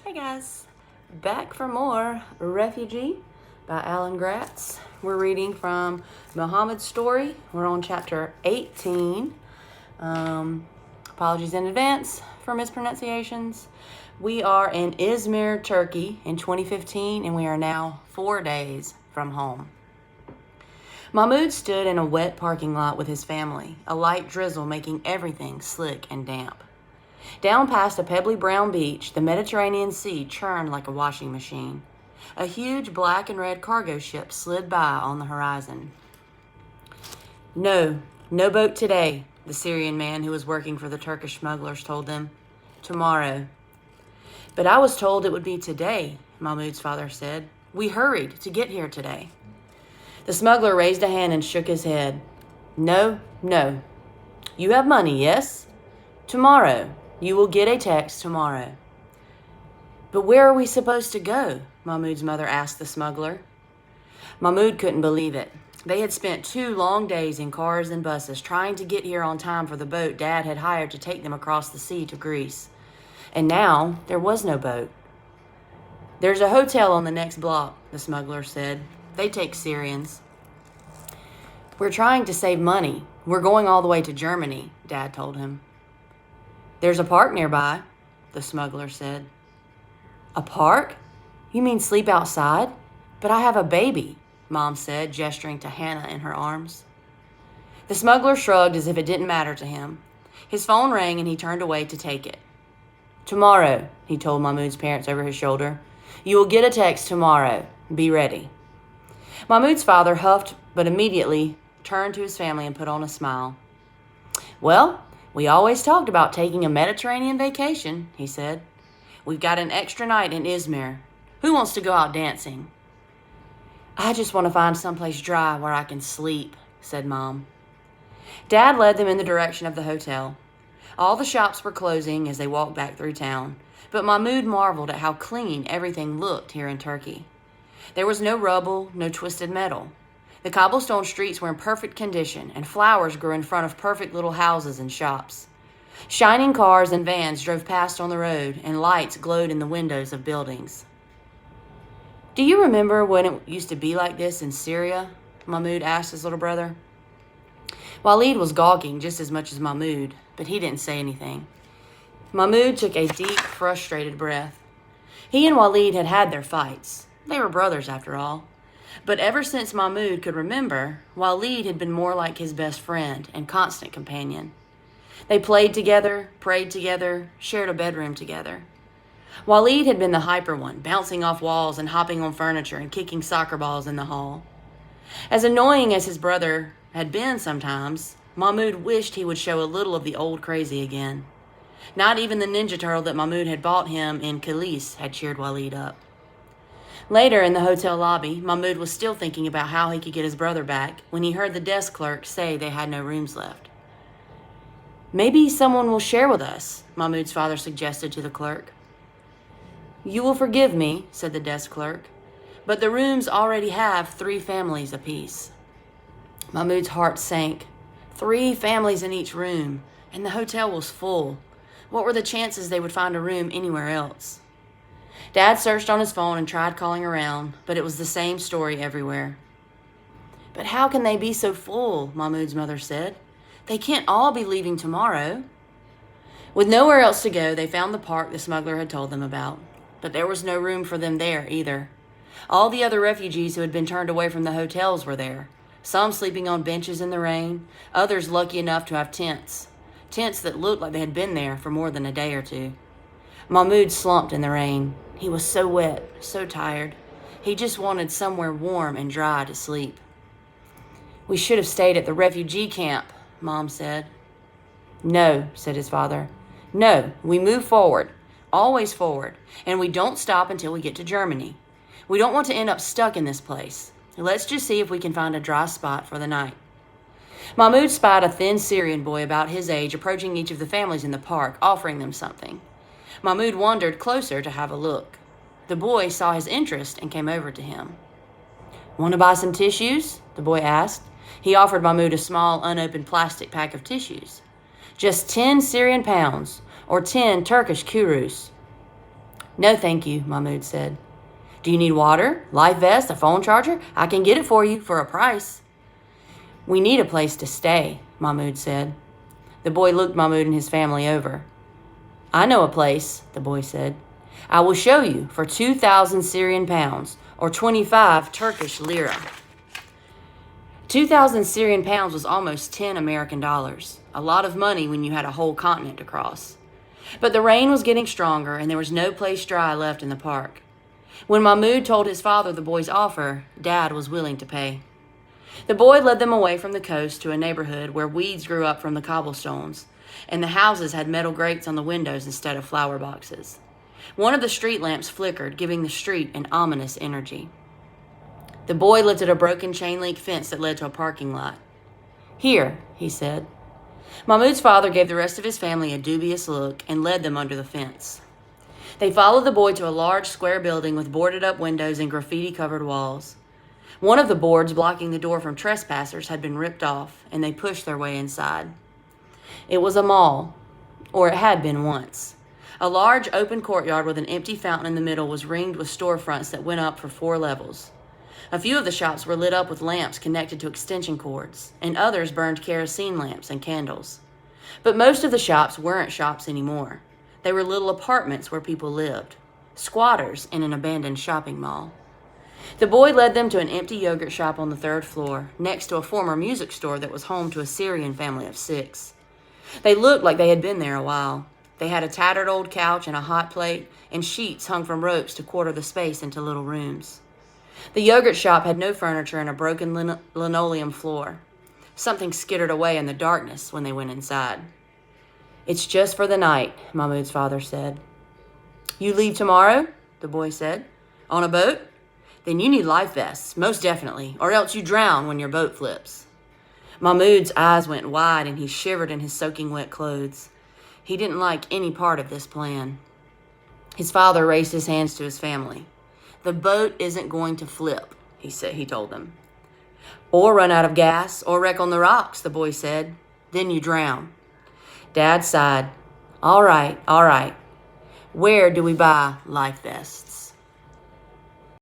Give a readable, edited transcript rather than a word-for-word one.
Hey guys, back for more Refugee by Alan Gratz. We're reading from Muhammad's story. We're on chapter 18. Apologies in advance for mispronunciations. We are in Izmir, Turkey in 2015, and we are now 4 days from home. Mahmoud stood in a wet parking lot with his family, a light drizzle making everything slick and damp. Down past a pebbly brown beach, the Mediterranean Sea churned like a washing machine. A huge black and red cargo ship slid by on the horizon. No boat today, the Syrian man who was working for the Turkish smugglers told them. Tomorrow. But I was told it would be today, Mahmoud's father said. We hurried to get here today. The smuggler raised a hand and shook his head. No. You have money, yes? Tomorrow. You will get a text tomorrow. But where are we supposed to go? Mahmoud's mother asked the smuggler. Mahmoud couldn't believe it. They had spent 2 long days in cars and buses trying to get here on time for the boat Dad had hired to take them across the sea to Greece. And now there was no boat. There's a hotel on the next block, the smuggler said. They take Syrians. We're trying to save money. We're going all the way to Germany, Dad told him. There's a park nearby, the smuggler said. A park? You mean sleep outside? But I have a baby, Mom said, gesturing to Hannah in her arms. The smuggler shrugged as if it didn't matter to him. His phone rang and he turned away to take it. Tomorrow, he told Mahmoud's parents over his shoulder. You will get a text tomorrow. Be ready. Mahmoud's father huffed, but immediately turned to his family and put on a smile. Well, we always talked about taking a Mediterranean vacation, he said. We've got an extra night in Izmir. Who wants to go out dancing? I just want to find someplace dry where I can sleep, said Mom. Dad led them in the direction of the hotel. All the shops were closing as they walked back through town, but Mahmoud marveled at how clean everything looked here in Turkey. There was no rubble, no twisted metal. The cobblestone streets were in perfect condition, and flowers grew in front of perfect little houses and shops. Shining cars and vans drove past on the road, and lights glowed in the windows of buildings. Do you remember when it used to be like this in Syria? Mahmoud asked his little brother. Walid was gawking just as much as Mahmoud, but he didn't say anything. Mahmoud took a deep, frustrated breath. He and Walid had had their fights. They were brothers, after all. But ever since Mahmoud could remember, Walid had been more like his best friend and constant companion. They played together, prayed together, shared a bedroom together. Walid had been the hyper one, bouncing off walls and hopping on furniture and kicking soccer balls in the hall. As annoying as his brother had been sometimes, Mahmoud wished he would show a little of the old crazy again. Not even the Ninja Turtle that Mahmoud had bought him in Kilis had cheered Walid up. Later, in the hotel lobby, Mahmoud was still thinking about how he could get his brother back when he heard the desk clerk say they had no rooms left. Maybe someone will share with us, Mahmoud's father suggested to the clerk. You will forgive me, said the desk clerk, but the rooms already have 3 families apiece. Mahmoud's heart sank. 3 families in each room, and the hotel was full. What were the chances they would find a room anywhere else? Dad searched on his phone and tried calling around, but it was the same story everywhere. But how can they be so full? Mahmoud's mother said. They can't all be leaving tomorrow. With nowhere else to go, they found the park the smuggler had told them about, but there was no room for them there either. All the other refugees who had been turned away from the hotels were there, some sleeping on benches in the rain, others lucky enough to have tents that looked like they had been there for more than a day or 2. Mahmoud slumped in the rain. He was so wet, so tired. He just wanted somewhere warm and dry to sleep. We should have stayed at the refugee camp, Mom said. No, said his father. No, we move forward, always forward, and we don't stop until we get to Germany. We don't want to end up stuck in this place. Let's just see if we can find a dry spot for the night. Mahmoud spied a thin Syrian boy about his age approaching each of the families in the park, offering them something. Mahmoud wandered closer to have a look. The boy saw his interest and came over to him. Want to buy some tissues? The boy asked. He offered Mahmoud a small, unopened plastic pack of tissues. Just 10 Syrian pounds, or 10 Turkish kurus. No, thank you, Mahmoud said. Do you need water, life vest, a phone charger? I can get it for you for a price. We need a place to stay, Mahmoud said. The boy looked Mahmoud and his family over. I know a place, the boy said. I will show you for 2,000 Syrian pounds, or 25 Turkish lira. 2,000 Syrian pounds was almost 10 American dollars. A lot of money when you had a whole continent to cross. But the rain was getting stronger and there was no place dry left in the park. When Mahmoud told his father the boy's offer, Dad was willing to pay. The boy led them away from the coast to a neighborhood where weeds grew up from the cobblestones, and the houses had metal grates on the windows instead of flower boxes. One of the street lamps flickered, giving the street an ominous energy. The boy lifted a broken chain-link fence that led to a parking lot. Here, he said. Mahmoud's father gave the rest of his family a dubious look and led them under the fence. They followed the boy to a large square building with boarded-up windows and graffiti-covered walls. One of the boards blocking the door from trespassers had been ripped off, and they pushed their way inside. It was a mall, or it had been once. A large open courtyard with an empty fountain in the middle was ringed with storefronts that went up for 4 levels. A few of the shops were lit up with lamps connected to extension cords, and others burned kerosene lamps and candles. But most of the shops weren't shops anymore. They were little apartments where people lived, squatters in an abandoned shopping mall. The boy led them to an empty yogurt shop on the 3rd floor, next to a former music store that was home to a Syrian family of 6. They looked like they had been there a while. They had a tattered old couch and a hot plate, and sheets hung from ropes to quarter the space into little rooms. The yogurt shop had no furniture and a broken linoleum floor. Something skittered away in the darkness when they went inside. It's just for the night, Mahmoud's father said. You leave tomorrow? The boy said. On a boat? Then you need life vests, most definitely, or else you drown when your boat flips. Mahmoud's eyes went wide and he shivered in his soaking wet clothes. He didn't like any part of this plan. His father raised his hands to his family. The boat isn't going to flip, he told them. Or run out of gas, or wreck on the rocks, the boy said. Then you drown. Dad sighed. All right. Where do we buy life vests?